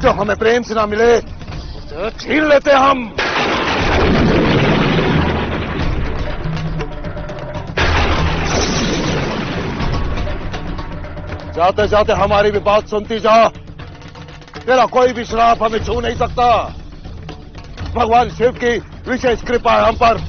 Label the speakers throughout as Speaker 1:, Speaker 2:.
Speaker 1: जो हमें प्रेम से ना मिले उसे छीन लेते हम। जाते जाते हमारी भी बात सुनती जा। तेरा कोई भी श्राप हमें छू नहीं सकता। भगवान शिव की विशेष कृपा है हम पर।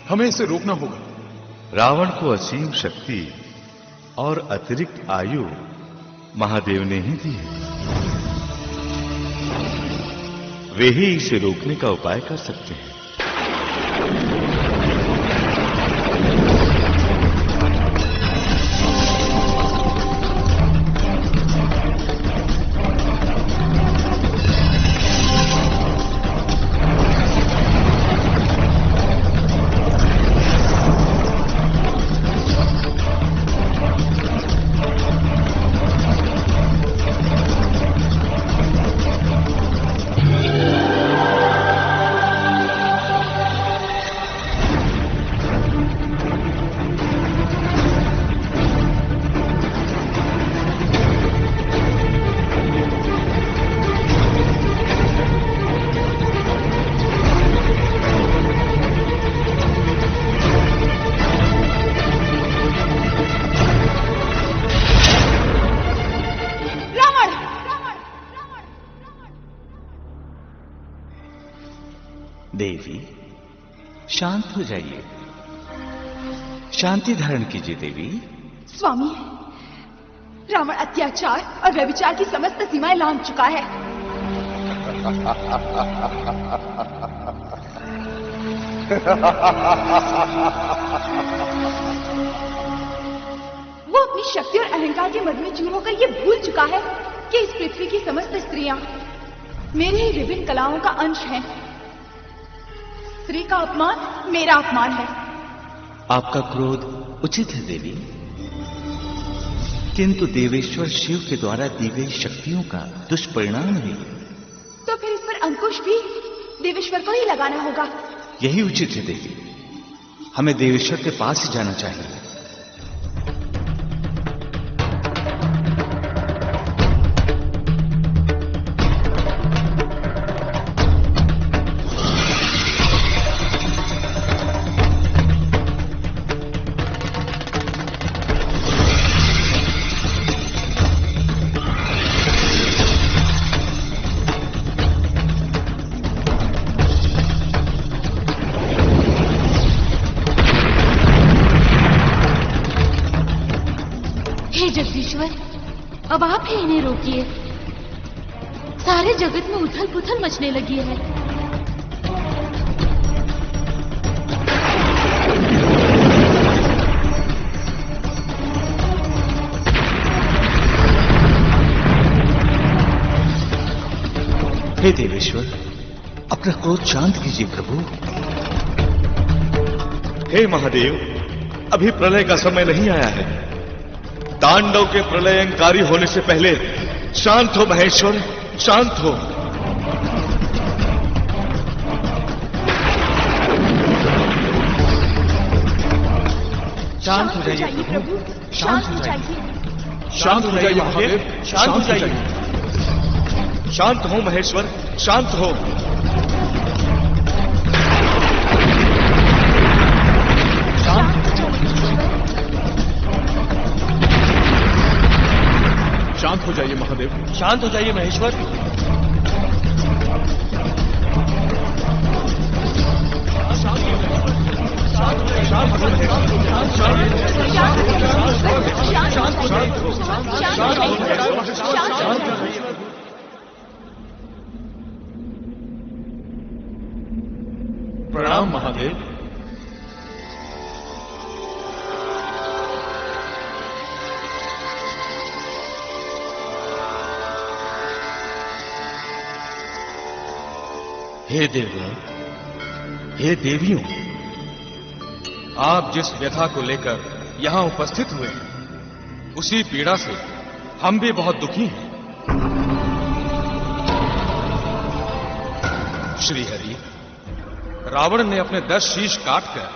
Speaker 2: हमें इसे रोकना होगा।
Speaker 3: रावण को असीम शक्ति और अतिरिक्त आयु महादेव ने ही दी है। वे ही इसे रोकने का उपाय कर सकते हैं।
Speaker 4: देवी शांत हो जाइए, शांति धारण कीजिए देवी।
Speaker 5: स्वामी, रावण अत्याचार और व्यभिचार की समस्त सीमाएं लांघ चुका है। वो अपनी शक्ति और अहंकार के मद में चूर होकर ये भूल चुका है कि इस पृथ्वी की समस्त स्त्रियां मेरी ही विभिन्न कलाओं का अंश हैं। स्त्री का अपमान मेरा अपमान है।
Speaker 4: आपका क्रोध उचित है देवी, किंतु देवेश्वर शिव के द्वारा दी गई शक्तियों का दुष्परिणाम है।
Speaker 5: तो फिर इस पर अंकुश भी देवेश्वर को ही लगाना होगा।
Speaker 4: यही उचित है देवी, हमें देवेश्वर के पास ही जाना चाहिए।
Speaker 6: अब आप ही इन्हें रोकिए, सारे जगत में उथल पुथल मचने लगी है।
Speaker 4: हे देवेश्वर, अपना क्रोध शांत कीजिए प्रभु।
Speaker 3: हे महादेव, अभी प्रलय का समय नहीं आया है। तांडव के प्रलयंकारी होने से पहले शांत हो महेश्वर, शांत हो।
Speaker 4: शांत हो जाइए प्रभु, शांत हो जाइए।
Speaker 2: शांत हो जाइए महादेव, शांत हो जाइए।
Speaker 3: शांत हो महेश्वर, शांत हो।
Speaker 2: शांत हो जाइए महादेव,
Speaker 4: शांत हो जाइए महेश्वर।
Speaker 2: प्रणाम महादेव।
Speaker 3: हे देवगण, हे देवियों, आप जिस व्यथा को लेकर यहां उपस्थित हुए हैं, उसी पीड़ा से हम भी बहुत दुखी हैं। श्री हरि, रावण ने अपने 10 शीश काटकर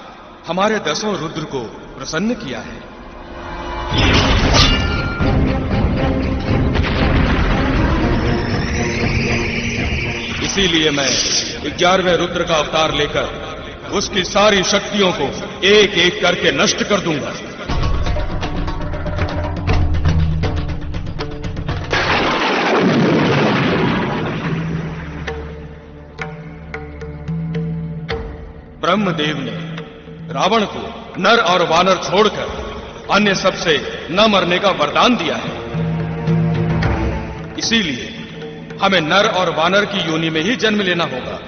Speaker 3: हमारे 10 रुद्र को प्रसन्न किया है। इसीलिए मैं 11वें रुद्र का अवतार लेकर उसकी सारी शक्तियों को एक एक करके नष्ट कर दूंगा। ब्रह्मदेव ने रावण को नर और वानर छोड़कर अन्य सबसे न मरने का वरदान दिया है। इसीलिए हमें नर और वानर की योनि में ही जन्म लेना होगा।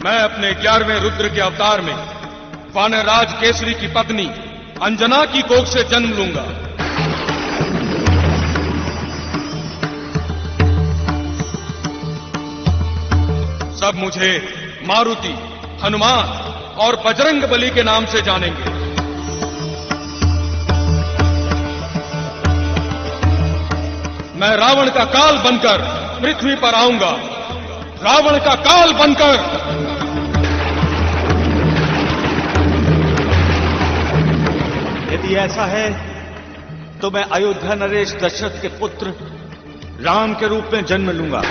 Speaker 3: मैं अपने 11वें रुद्र के अवतार में वानरराज केसरी की पत्नी अंजना की कोख से जन्म लूंगा। सब मुझे मारुति, हनुमान और बजरंग बली के नाम से जानेंगे। मैं रावण का काल बनकर पृथ्वी पर आऊंगा। रावण का काल बनकर।
Speaker 4: यदि ऐसा है तो मैं अयोध्या नरेश दशरथ के पुत्र राम के रूप में जन्म लूंगा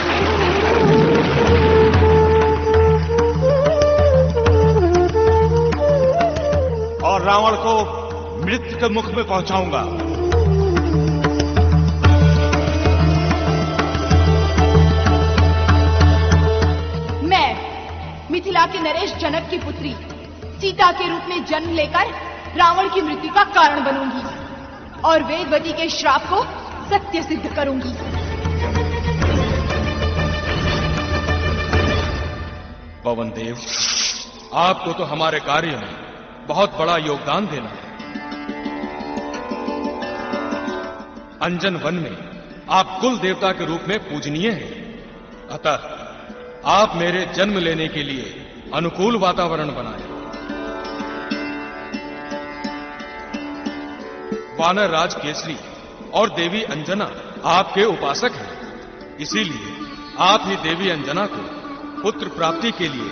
Speaker 4: और रावण को मृत्यु के मुख में पहुंचाऊंगा।
Speaker 5: मैं मिथिला के नरेश जनक की पुत्री सीता के रूप में जन्म लेकर रावण की मृत्यु का कारण बनूंगी और वेदवती के श्राप को सत्य सिद्ध करूंगी।
Speaker 3: पवन देव, आपको तो हमारे कार्य में बहुत बड़ा योगदान देना है। अंजन वन में आप कुल देवता के रूप में पूजनीय हैं। अतः आप मेरे जन्म लेने के लिए अनुकूल वातावरण बनाएं। वानर राज केसरी और देवी अंजना आपके उपासक हैं। इसीलिए आप ही देवी अंजना को पुत्र प्राप्ति के लिए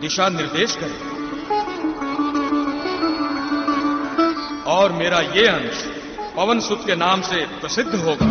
Speaker 3: दिशा निर्देश करें और मेरा ये अंश पवन सुत के नाम से प्रसिद्ध होगा।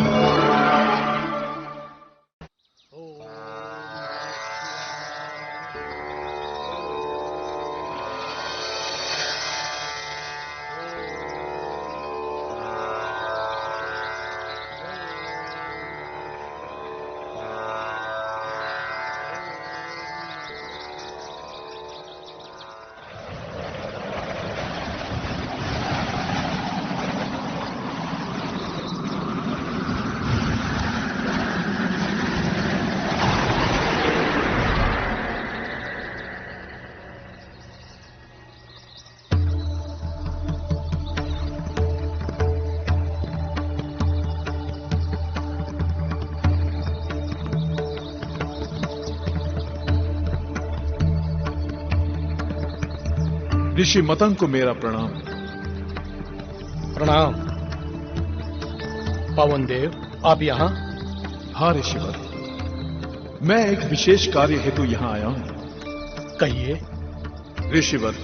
Speaker 2: ऋषि मतंग को मेरा प्रणाम।
Speaker 7: प्रणाम। पवन देव, आप यहां?
Speaker 2: हाँ ऋषिवर, मैं एक विशेष कार्य हेतु यहां आया हूं।
Speaker 7: कहिए।
Speaker 2: ऋषिवर,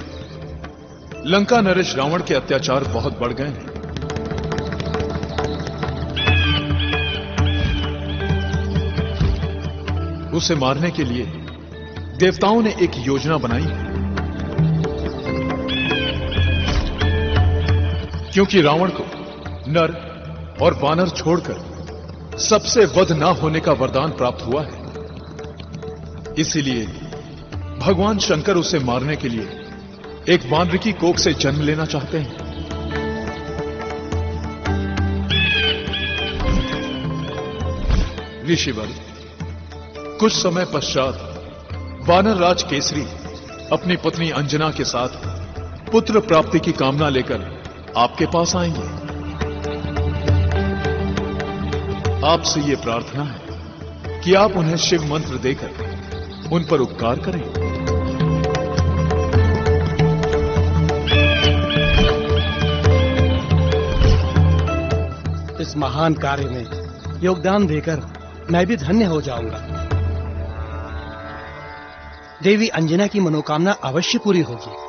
Speaker 2: लंका नरेश रावण के अत्याचार बहुत बढ़ गए हैं। उसे मारने के लिए देवताओं ने एक योजना बनाई है। क्योंकि रावण को नर और वानर छोड़कर सबसे वध ना होने का वरदान प्राप्त हुआ है। इसीलिए भगवान शंकर उसे मारने के लिए एक वानर की कोख से जन्म लेना चाहते हैं। ऋषिवर, कुछ समय पश्चात वानर राज केसरी अपनी पत्नी अंजना के साथ पुत्र प्राप्ति की कामना लेकर आपके पास आएंगे। आपसे यह प्रार्थना है कि आप उन्हें शिव मंत्र देकर उन पर उपकार करें।
Speaker 7: इस महान कार्य में योगदान देकर मैं भी धन्य हो जाऊंगा। देवी अंजना की मनोकामना अवश्य पूरी होगी।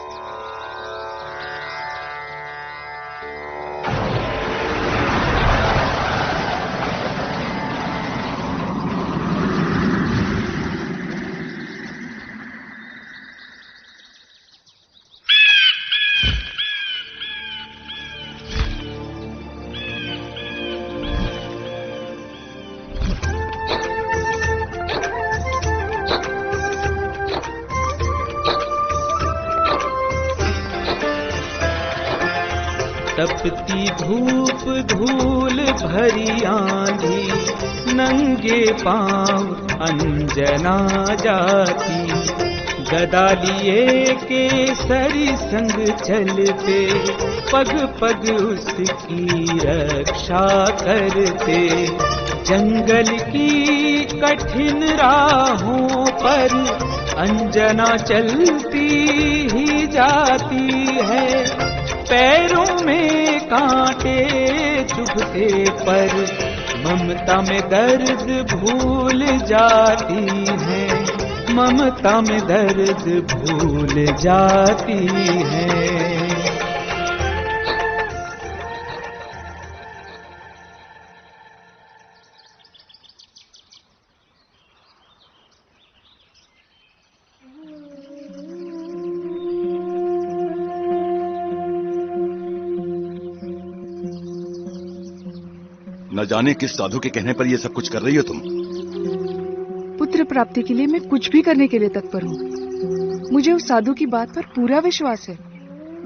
Speaker 8: तपती धूप धूल भरी आंधी, नंगे पांव अंजना जाती। गदा लिए केसरी संग चलते, पग पग उसकी रक्षा करते। जंगल की कठिन राहों पर अंजना चलती ही जाती है। पैरों में कांटे चुभते पर ममता में दर्द भूल जाती है। ममता में दर्द भूल जाती है।
Speaker 1: न जाने किस साधु के कहने पर यह सब कुछ कर रही हो तुम।
Speaker 9: पुत्र प्राप्ति के लिए मैं कुछ भी करने के लिए तत्पर हूँ। मुझे उस साधु की बात पर पूरा विश्वास है।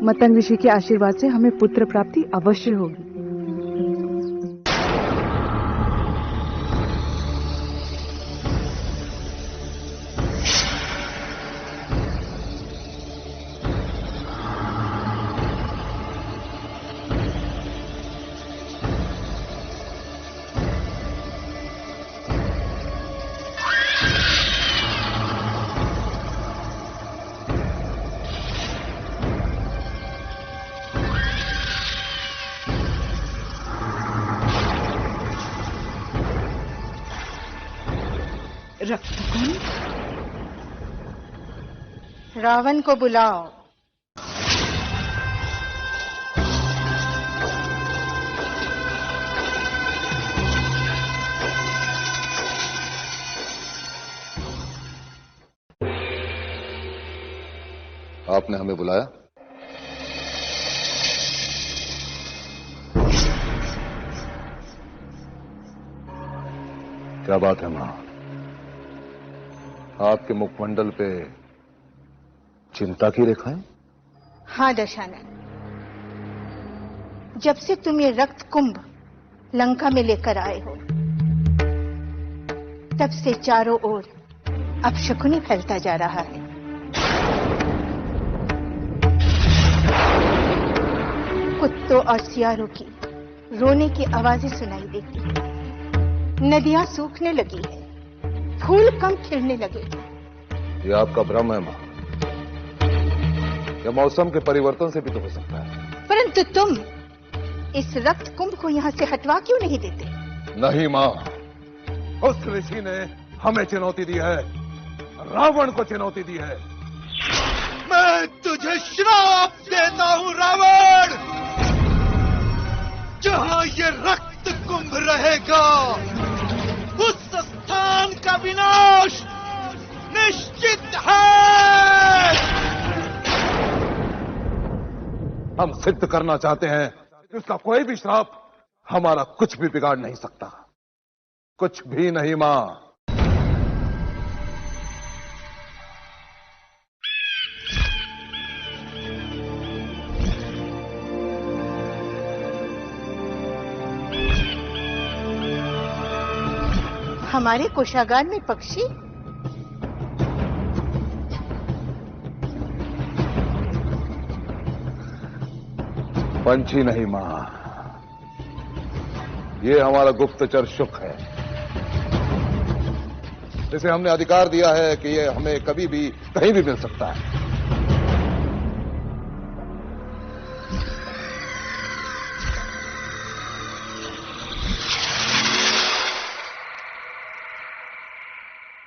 Speaker 9: मतंग ऋषि के आशीर्वाद से हमें पुत्र प्राप्ति अवश्य होगी।
Speaker 10: रावण को बुलाओ।
Speaker 1: आपने हमें बुलाया? क्या बात है मां? आपके मुखमंडल पे चिंता की रेखाएं?
Speaker 10: हाँ दशानन, जब से तुम ये रक्त कुंभ लंका में लेकर आए हो, तब से चारों ओर अपशकुनी फैलता जा रहा है। कुत्तों और सियारों की रोने की आवाजें सुनाई देती हैं। नदियां सूखने लगी है, फूल कम खिलने लगे।
Speaker 1: ये आपका भ्रम है मां। यह मौसम के परिवर्तन से भी तो हो सकता है।
Speaker 10: परंतु तुम इस रक्त कुंभ को यहाँ से हटवा क्यों नहीं देते?
Speaker 1: नहीं मां, उस ऋषि ने हमें चुनौती दी है, रावण को चुनौती दी है।
Speaker 11: मैं तुझे श्राप देता हूं रावण। जहां ये रक्त कुंभ रहेगा, उस स्थान का विनाश निश्चित है।
Speaker 1: हम सिद्ध करना चाहते हैं कि उसका कोई भी श्राप हमारा कुछ भी बिगाड़ नहीं सकता, कुछ भी नहीं मां।
Speaker 10: हमारे कोषागार में पक्षी?
Speaker 1: पंछी नहीं मां, ये हमारा गुप्तचर शुक है, जिसे हमने अधिकार दिया है कि ये हमें कभी भी कहीं भी मिल सकता है।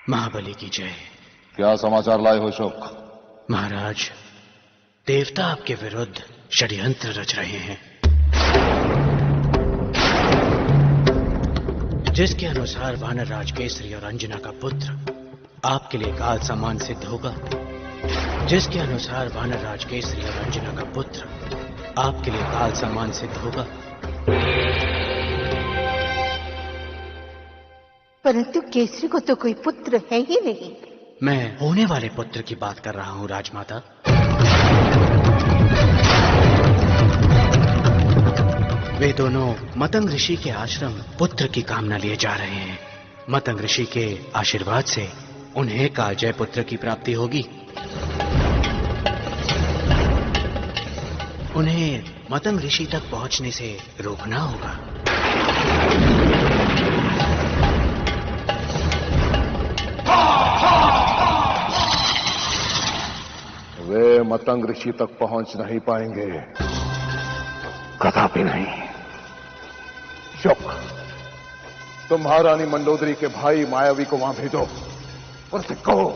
Speaker 12: महाबली की जय।
Speaker 1: क्या समाचार लाए हो शुक?
Speaker 12: महाराज, देवता आपके विरुद्ध षड्यंत्र रच रहे हैं, जिसके अनुसार वानर राज केसरी और अंजना का पुत्र आपके लिए काल समान सिद्ध होगा, जिसके अनुसार वानर राज केसरी और अंजना का पुत्र आपके लिए काल समान सिद्ध होगा।
Speaker 10: परंतु केसरी को तो कोई पुत्र है ही नहीं।
Speaker 12: मैं होने वाले पुत्र की बात कर रहा हूं राजमाता। वे दोनों मतंग ऋषि के आश्रम पुत्र की कामना लिए जा रहे हैं। मतंग ऋषि के आशीर्वाद से उन्हें कालजय पुत्र की प्राप्ति होगी। उन्हें मतंग ऋषि तक पहुंचने से रोकना होगा।
Speaker 1: वे मतंग ऋषि तक पहुंच नहीं पाएंगे, कदापि नहीं। शुक, तुम महारानी मंडोदरी के भाई मायावी को वहां भेजो और उससे कहो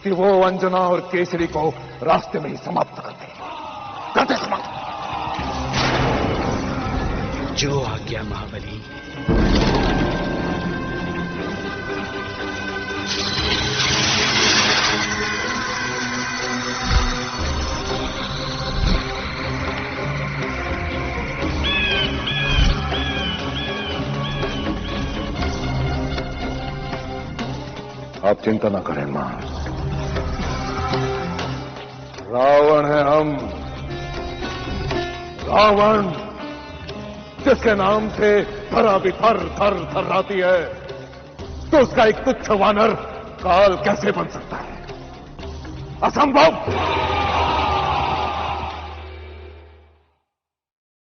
Speaker 1: कि वो अंजना और केसरी को रास्ते में ही समाप्त कर दे। समाप्त।
Speaker 12: जो आज्ञा महाबली।
Speaker 1: आप चिंता ना करें मां, रावण है हम, रावण जिसके नाम से धरा भी थर थर थर्राती है, तो उसका एक तुच्छ वानर काल कैसे बन सकता है? असंभव।